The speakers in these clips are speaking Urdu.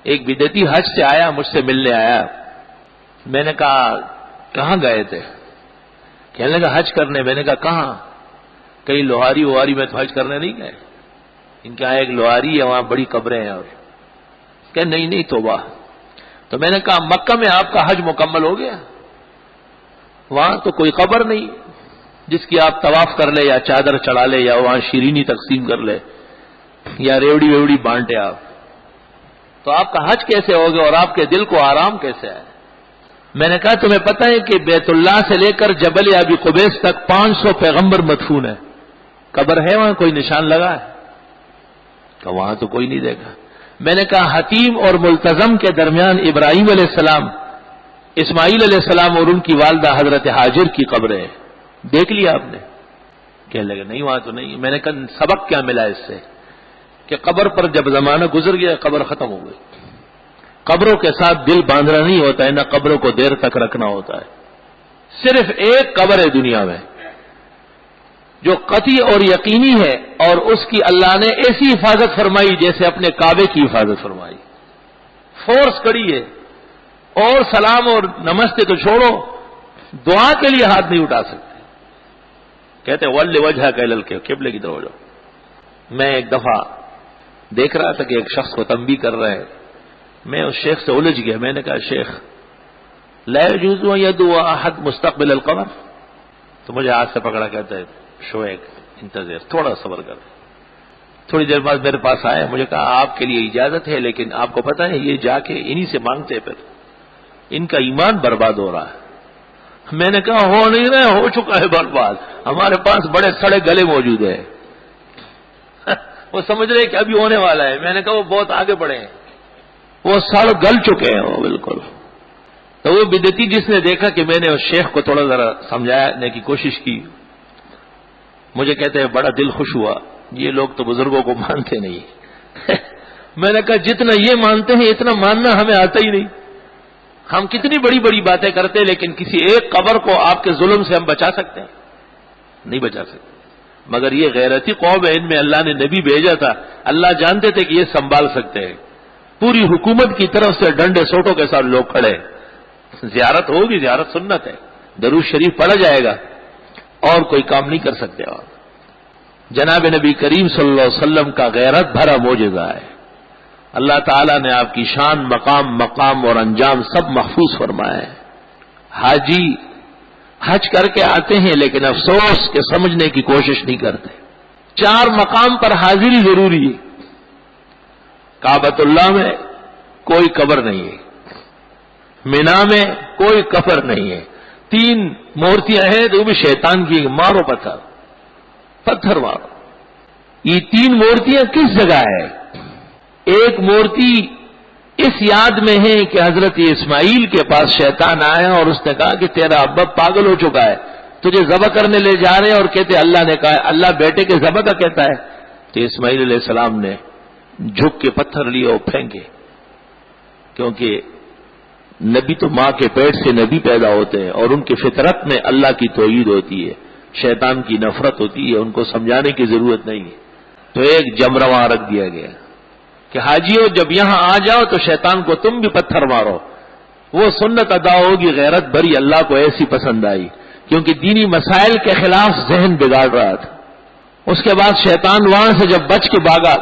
ایک بدعتی حج سے آیا، مجھ سے ملنے آیا. میں نے کہا کہاں گئے تھے؟ کہنے لگا حج کرنے. میں نے کہا کہاں؟ کہیں لوہاری وہاری میں تو حج کرنے نہیں گئے. ان کے یہاں ایک لوہاری ہے، وہاں بڑی قبریں ہیں. اور کہ نہیں توبہ. تو میں نے کہا مکہ میں آپ کا حج مکمل ہو گیا؟ وہاں تو کوئی قبر نہیں جس کی آپ طواف کر لے یا چادر چڑھا لے یا وہاں شیرینی تقسیم کر لے یا ریوڑی ویوڑی بانٹے آپ. تو آپ کا حج کیسے ہو گیا اور آپ کے دل کو آرام کیسے آئے؟ میں نے کہا تمہیں پتہ ہے کہ بیت اللہ سے لے کر جبل ابی قبیس تک 500 پیغمبر مدفون ہے. قبر ہے وہاں؟ کوئی نشان لگا ہے؟ کہ وہاں تو کوئی نہیں دیکھا. میں نے کہا حتیم اور ملتزم کے درمیان ابراہیم علیہ السلام، اسماعیل علیہ السلام اور ان کی والدہ حضرت ہاجر کی قبریں دیکھ لیا آپ نے؟ کہنے لگے نہیں وہاں تو نہیں. میں نے کہا سبق کیا ملا اس سے؟ کہ قبر پر جب زمانہ گزر گیا قبر ختم ہو گئی. قبروں کے ساتھ دل باندھنا نہیں ہوتا ہے، نہ قبروں کو دیر تک رکھنا ہوتا ہے. صرف ایک قبر ہے دنیا میں جو قطعی اور یقینی ہے، اور اس کی اللہ نے ایسی حفاظت فرمائی جیسے اپنے کعبے کی حفاظت فرمائی. فورس کڑی ہے. اور سلام اور نمستے تو چھوڑو، دعا کے لیے ہاتھ نہیں اٹھا سکتے. کہتے ول وجہ کہل کے قبلے کی طرف ہو جاؤ. میں ایک دفعہ دیکھ رہا تھا کہ ایک شخص کو تنبیہ کر رہے ہیں. میں اس شیخ سے الجھ گیا. میں نے کہا شیخ لا يجوز يدعو احد مستقبل القبر. تو مجھے ہاتھ سے پکڑا، کہتا ہے شویک انتظر، تھوڑا صبر کر. تھوڑی دیر بعد میرے پاس آئے. مجھے کہا آپ کے لیے اجازت ہے، لیکن آپ کو پتہ ہے یہ جا کے انہی سے مانگتے پھر ان کا ایمان برباد ہو رہا ہے. میں نے کہا ہو نہیں رہا، ہو چکا ہے برباد. ہمارے پاس بڑے سڑے گلے موجود ہیں. وہ سمجھ رہے کہ ابھی ہونے والا ہے. میں نے کہا وہ بہت آگے بڑھے ہیں، وہ سڑ گل چکے ہیں وہ بالکل. تو وہ بدعتی جس نے دیکھا کہ میں نے اس شیخ کو تھوڑا ذرا سمجھانے کی کوشش کی، مجھے کہتے ہیں بڑا دل خوش ہوا، یہ لوگ تو بزرگوں کو مانتے نہیں. میں نے کہا جتنا یہ مانتے ہیں اتنا ماننا ہمیں آتا ہی نہیں. ہم کتنی بڑی بڑی باتیں کرتے ہیں، لیکن کسی ایک قبر کو آپ کے ظلم سے ہم بچا سکتے ہیں؟ نہیں بچا سکتے. مگر یہ غیرتی قوم ہے، ان میں اللہ نے نبی بھیجا تھا. اللہ جانتے تھے کہ یہ سنبھال سکتے ہیں. پوری حکومت کی طرف سے ڈنڈے سوٹوں کے ساتھ لوگ کھڑے. زیارت ہوگی، زیارت سنت ہے، درود شریف پڑھا جائے گا، اور کوئی کام نہیں کر سکتے. اور جناب نبی کریم صلی اللہ علیہ وسلم کا غیرت بھرا معجزہ ہے. اللہ تعالیٰ نے آپ کی شان، مقام اور انجام سب محفوظ فرمایا ہے. حاجی حج کر کے آتے ہیں لیکن افسوس کہ سمجھنے کی کوشش نہیں کرتے. 4 مقام پر حاضری ضروری ہے. کعبۃ اللہ میں کوئی قبر نہیں ہے، مینا میں کوئی قبر نہیں ہے. 3 مورتیاں ہیں تو وہ بھی شیطان کی، مارو پتھر مارو. یہ 3 مورتیاں کس جگہ ہے؟ ایک مورتی اس یاد میں ہے کہ حضرت اسماعیل کے پاس شیطان آیا اور اس نے کہا کہ تیرا ابا پاگل ہو چکا ہے، تجھے ذبح کرنے لے جا رہے ہیں، اور کہتے اللہ نے کہا، اللہ بیٹے کے ذبح کا کہتا ہے. تو اسماعیل علیہ السلام نے جھک کے پتھر لیے اور پھینکے، کیونکہ نبی تو ماں کے پیٹ سے نبی پیدا ہوتے ہیں، اور ان کی فطرت میں اللہ کی توحید ہوتی ہے، شیطان کی نفرت ہوتی ہے، ان کو سمجھانے کی ضرورت نہیں ہے. تو ایک جمرہ وہاں رکھ دیا گیا کہ حاجیوں جب یہاں آ جاؤ تو شیطان کو تم بھی پتھر مارو. وہ سنت ادا ہوگی، غیرت بھری، اللہ کو ایسی پسند آئی، کیونکہ دینی مسائل کے خلاف ذہن بگاڑ رہا تھا. اس کے بعد شیطان وہاں سے جب بچ کے بھاگا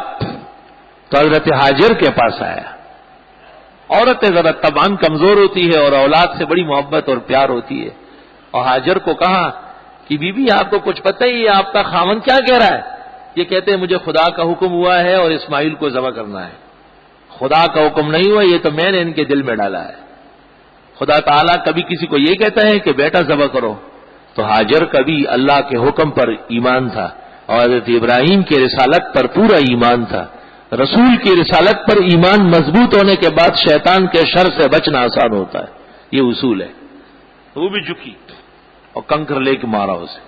تو حضرت ہاجر کے پاس آیا. عورتیں ذرا طبعاً کمزور ہوتی ہے اور اولاد سے بڑی محبت اور پیار ہوتی ہے، اور ہاجر کو کہا کہ بی بی آپ کو کچھ پتہ ہی ہے آپ کا خاوند کیا کہہ رہا ہے؟ یہ کہتے ہیں مجھے خدا کا حکم ہوا ہے اور اسماعیل کو ذبح کرنا ہے. خدا کا حکم نہیں ہوا، یہ تو میں نے ان کے دل میں ڈالا ہے. خدا تعالیٰ کبھی کسی کو یہ کہتا ہے کہ بیٹا ذبح کرو؟ تو ہاجر کا بھی اللہ کے حکم پر ایمان تھا، اور حضرت ابراہیم کی رسالت پر پورا ایمان تھا. رسول کی رسالت پر ایمان مضبوط ہونے کے بعد شیطان کے شر سے بچنا آسان ہوتا ہے. یہ اصول ہے. وہ بھی جھکی اور کنکر لے کے مارا اسے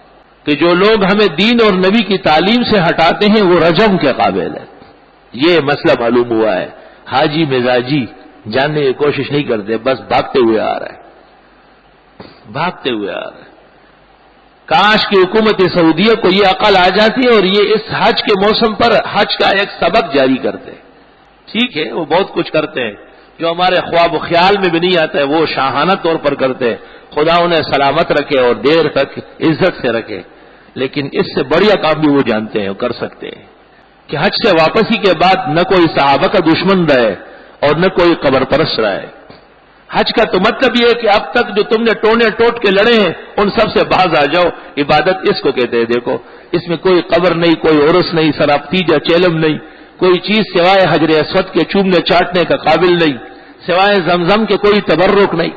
کہ جو لوگ ہمیں دین اور نبی کی تعلیم سے ہٹاتے ہیں وہ رجم کے قابل ہے. یہ مسئلہ معلوم ہوا ہے. حاجی مزاجی جاننے کی کوشش نہیں کرتے، بس بھاگتے ہوئے آ رہا ہے. کاش کی حکومت سعودیہ کو یہ عقل آ جاتی ہے اور یہ اس حج کے موسم پر حج کا ایک سبق جاری کرتے. ٹھیک ہے وہ بہت کچھ کرتے ہیں جو ہمارے خواب و خیال میں بھی نہیں آتا ہے، وہ شاہانہ طور پر کرتے ہیں، خدا انہیں سلامت رکھے اور دیر تک عزت سے رکھے، لیکن اس سے بڑھیا کام بھی وہ جانتے ہیں، وہ کر سکتے ہیں کہ حج سے واپسی کے بعد نہ کوئی صحابہ کا دشمن رہے اور نہ کوئی قبر پرست رہے۔ حج کا تو مطلب یہ ہے کہ اب تک جو تم نے ٹونے ٹوٹ کے لڑے ہیں ان سب سے باز آ جاؤ۔ عبادت اس کو کہتے ہیں، دیکھو اس میں کوئی قبر نہیں، کوئی عرس نہیں، سرافتیجہ چیلم نہیں، کوئی چیز سوائے حجر اسود کے چومنے چاٹنے کا قابل نہیں، سوائے زمزم کے کوئی تبرک نہیں۔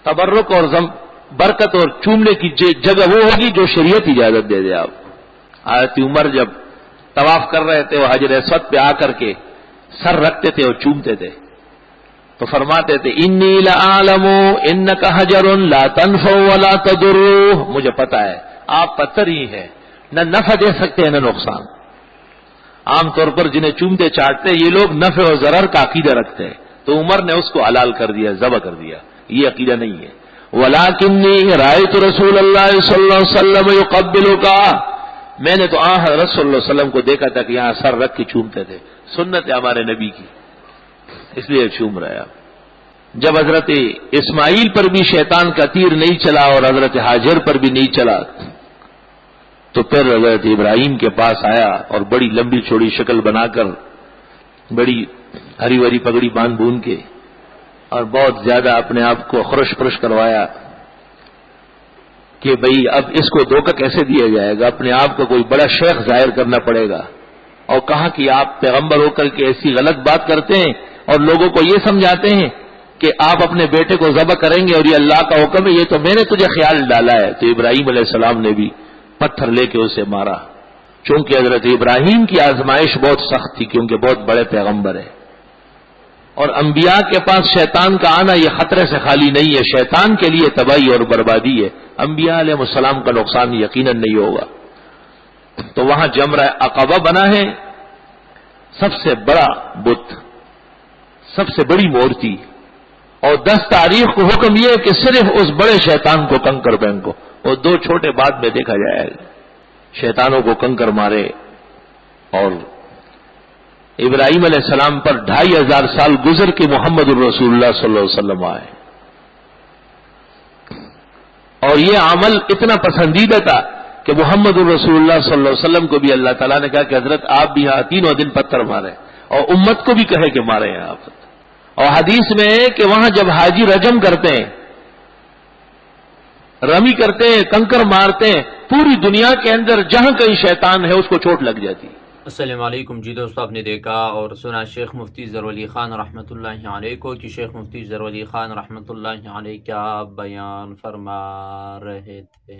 تبرک اور برکت اور چومنے کی جگہ وہ ہوگی جو شریعت اجازت دے دے۔ آپ حضرت عمر جب طواف کر رہے تھے وہ حجر اسود پہ آ کر کے سر رکھتے تھے اور چومتے تھے تو فرماتے تھے انی لعالم انک حجر لا تنفع ولا تضر، مجھے پتا ہے آپ پتھر ہی ہیں، نہ نفع دے سکتے ہیں نہ نقصان۔ عام طور پر جنہیں چومتے چاٹتے یہ لوگ نفع و ضرر کا عقیدہ رکھتے ہیں، تو عمر نے اس کو حلال کر دیا، ذبح کر دیا، یہ عقیدہ نہیں ہے۔ ولکنی رأیت رسول اللہ صلی اللہ علیہ وسلم یقبلک، میں نے تو حضرت صلی اللہ علیہ وسلم کو دیکھا تھا کہ یہاں سر رکھ کے چومتے تھے، سنت ہے ہمارے نبی کی، اس لیے چوم رہا۔ جب حضرت اسماعیل پر بھی شیطان کا تیر نہیں چلا اور حضرت ہاجر پر بھی نہیں چلا تو پھر حضرت ابراہیم کے پاس آیا اور بڑی لمبی چوڑی شکل بنا کر بڑی ہری بھری پگڑی باندھ بون کے اور بہت زیادہ اپنے آپ کو خرش پرش کروایا کہ بھئی اب اس کو دھوکہ کیسے دیا جائے گا، اپنے آپ کو کوئی بڑا شیخ ظاہر کرنا پڑے گا، اور کہا کہ آپ پیغمبر ہو کر کے ایسی غلط بات کرتے ہیں اور لوگوں کو یہ سمجھاتے ہیں کہ آپ اپنے بیٹے کو ذبح کریں گے اور یہ اللہ کا حکم ہے، یہ تو میں نے تجھے خیال ڈالا ہے۔ تو ابراہیم علیہ السلام نے بھی پتھر لے کے اسے مارا، چونکہ حضرت ابراہیم کی آزمائش بہت سخت تھی کیونکہ بہت بڑے پیغمبر ہے، اور انبیاء کے پاس شیطان کا آنا یہ خطرے سے خالی نہیں ہے، شیطان کے لیے تباہی اور بربادی ہے، انبیاء علیہ السلام کا نقصان یقیناً نہیں ہوگا۔ تو وہاں جمرہ عقبہ بنا ہے، سب سے بڑا بت، سب سے بڑی مورتی، اور 10 تاریخ کو حکم یہ ہے کہ صرف اس بڑے شیطان کو کنکر پھینکو، اور 2 چھوٹے بعد میں دیکھا جائے گا، شیطانوں کو کنکر مارے۔ اور ابراہیم علیہ السلام پر 2500 سال گزر کے محمد الرسول اللہ صلی اللہ علیہ وسلم آئے، اور یہ عمل اتنا پسندیدہ تھا کہ محمد الرسول اللہ صلی اللہ علیہ وسلم کو بھی اللہ تعالیٰ نے کہا کہ حضرت آپ بھی یہاں 3 دن پتھر مارے، اور امت کو بھی کہے کہ مارے ہیں آپ۔ اور حدیث میں ہے کہ وہاں جب حاجی رجم کرتے ہیں، رمی کرتے ہیں، کنکر مارتے ہیں، پوری دنیا کے اندر جہاں کہیں شیطان ہے اس کو چوٹ لگ جاتی۔ السلام علیکم جی دوستو، آپ نے دیکھا اور سنا شیخ مفتی ظفر علی خان رحمۃ اللہ علیہ کو کہ شیخ مفتی ظفر علی خان رحمۃ اللہ علیہ کیا بیان فرما رہے تھے۔